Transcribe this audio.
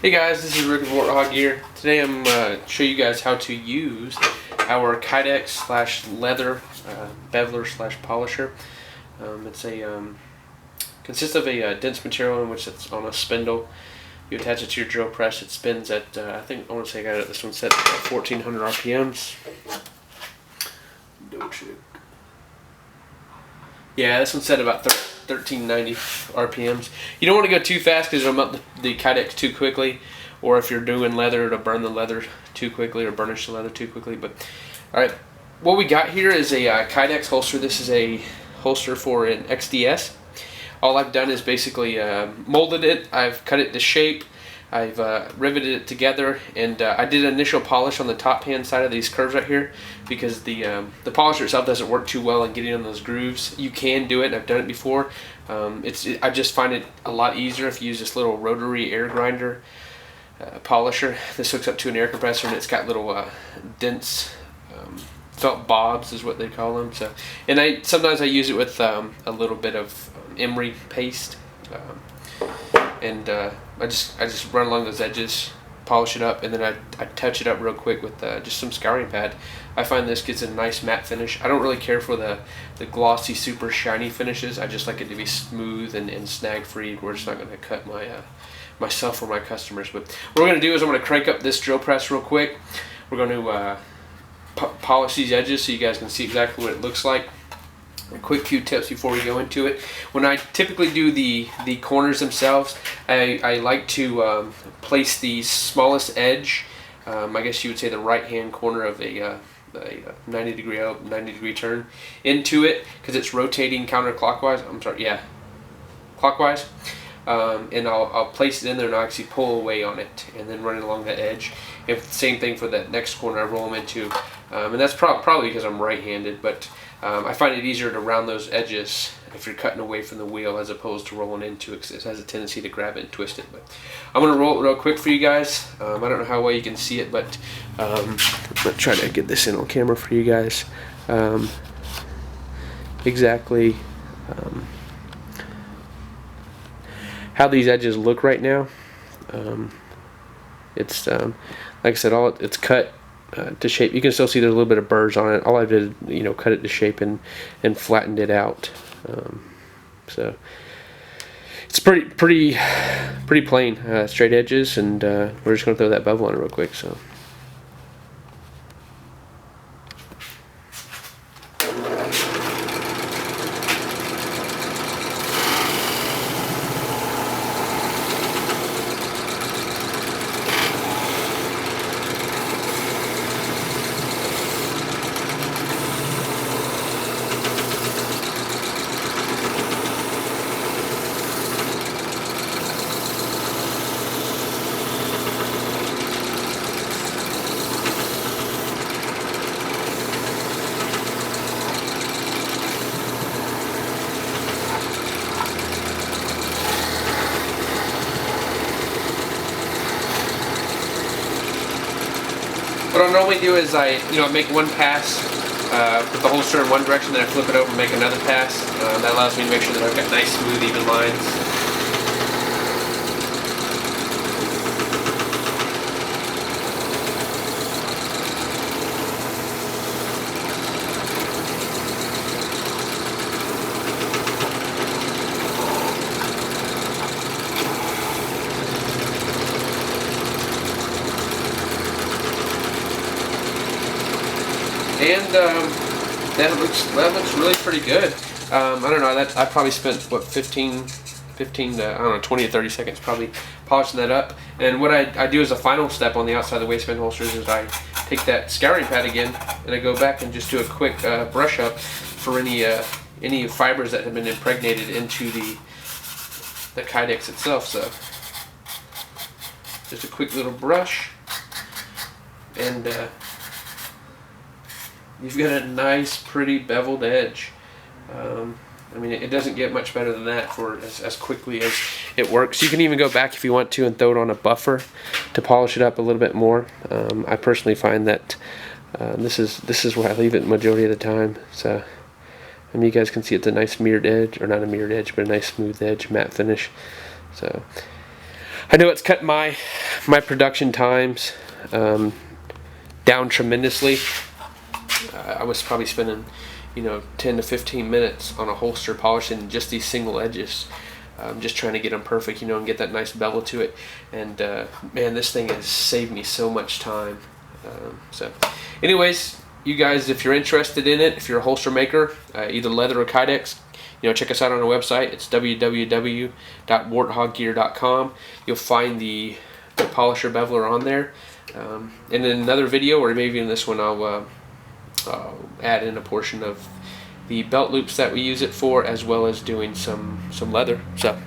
Hey guys, this is Rick of Warthog here. Today I'm going to show you guys how to use our Kydex / Leather Beveler / Polisher. It's a consists of a dense material in which it's on a spindle. You attach it to your drill press. It spins at I want to say I got this one set at 1400 RPMs. Double check. Yeah, this one's set about 1390 RPMs. You don't want to go too fast because it'll melt the Kydex too quickly, or if you're doing leather, it'll burn the leather too quickly or burnish the leather too quickly. But all right, what we got here is a Kydex holster. This is a holster for an XDS. All I've done is basically molded it. I've cut it to shape. I've riveted it together, and I did an initial polish on the top hand side of these curves right here because the polisher itself doesn't work too well in getting on those grooves. You can do it, and I've done it before. I just find it a lot easier if you use this little rotary air grinder polisher. This hooks up to an air compressor, and it's got little dense felt bobs is what they call them. So, and sometimes I use it with a little bit of emery paste. I just run along those edges, polish it up, and then I touch it up real quick with just some scouring pad. I find this gets a nice matte finish. I don't really care for the glossy, super shiny finishes. I just like it to be smooth and snag free, where it's not going to cut myself or my customers. But what we're going to do is I'm going to crank up this drill press real quick. We're going to polish these edges so you guys can see exactly what it looks like. A quick few tips before we go into it. When I typically do the corners themselves, I like to place the smallest edge, I guess you would say the right hand corner of a 90 degree up, 90 degree turn, into it, because it's rotating counterclockwise. I'm sorry, yeah, clockwise. And I'll place it in there and I'll actually pull away on it and then run it along that edge. If same thing for that next corner, I roll them into, and that's probably because I'm right-handed, but I find it easier to round those edges if you're cutting away from the wheel as opposed to rolling into it, because it has a tendency to grab it and twist it. But I'm going to roll it real quick for you guys. I don't know how well you can see it, but I'm going to try to get this in on camera for you guys. Exactly how these edges look right now. It's like I said, it's cut to shape. You can still see there's a little bit of burrs on it. All I did, cut it to shape and flattened it out. So it's pretty plain, straight edges, and we're just gonna throw that bevel on it real quick. So. What I normally do is I make one pass, put the holster in one direction, then I flip it over and make another pass. That allows me to make sure that I've got nice, smooth, even lines. And that looks really pretty good. I don't know, I probably spent what 15 to, I don't know, 20 to 30 seconds probably polishing that up. And what I do as a final step on the outside of the waistband holsters is I take that scouring pad again and I go back and just do a quick brush up for any fibers that have been impregnated into the Kydex itself. So just a quick little brush, and you've got a nice, pretty beveled edge. I mean, it doesn't get much better than that for as quickly as it works. You can even go back if you want to and throw it on a buffer to polish it up a little bit more. I personally find that this is where I leave it the majority of the time. So, I mean, you guys can see it's a nice mirrored edge, or not a mirrored edge, but a nice smooth edge, matte finish. So, I know it's cut my production times down tremendously. I was probably spending 10 to 15 minutes on a holster polishing just these single edges, just trying to get them perfect, and get that nice bevel to it. And man, this thing has saved me so much time. So anyways, you guys, if you're interested in it, if you're a holster maker, either leather or Kydex, check us out on our website. It's www.warthoggear.com. You'll find the Polisher Beveler on there. And in another video, or maybe in this one, I'll add in a portion of the belt loops that we use it for, as well as doing some leather. So